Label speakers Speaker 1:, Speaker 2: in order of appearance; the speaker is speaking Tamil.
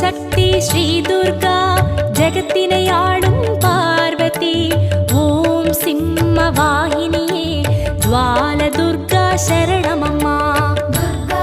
Speaker 1: சக்தி ஸ்ரீ துர்கா ஜெகத்தினை ஆளும் பார்வதி. ஓம் சிம்ம வாகினியே ஜுவால துர்கா சரணமம்மா.
Speaker 2: துர்கா